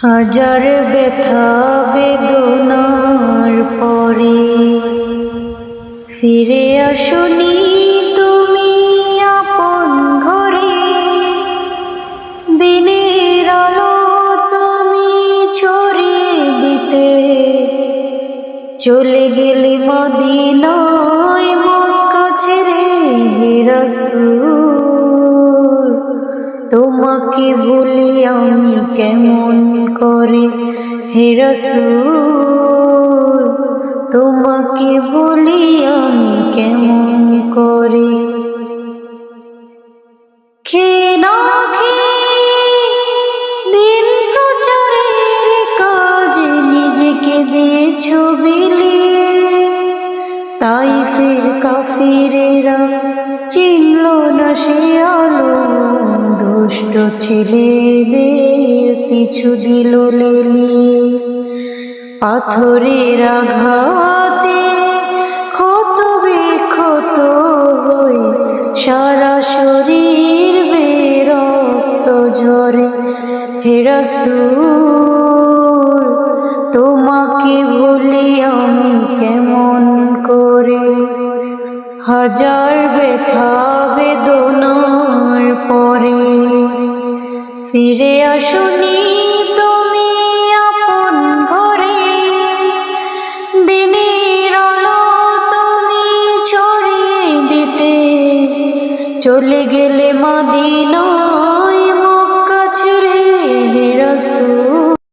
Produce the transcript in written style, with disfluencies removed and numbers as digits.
হাজার ব্যথা বেদনার পরে ফিরে আসনি তুমি আপন ঘরে। দিনের আলো তুমি ছড়িয়ে দিতে চলে গেলে মদিনায় মক্কা ছেড়ে। হে রাসূল তোমাকে ভুলি আমি কেমন করে। হে রাসূল তোমাকে ভুলি আমি কেমন করে। খেয়ে না খেয়ে দিন প্রচারের কাজে নিজেকে দিয়েছো বিলিয়ে। তাইফের কাফিরেরা চিনল না সে আলো, দুষ্ট ছেলেদের পিছু দিল লেলিয়ে। পাথরের আঘাতে ক্ষত বিক্ষত হয়ে সারা শরীর বেরক্ত ঝরে। হে রাসূল তোমাকে ভুলি আমি কেমন করে। হাজার ব্যথা বেদনার পরে ফিরে আসনি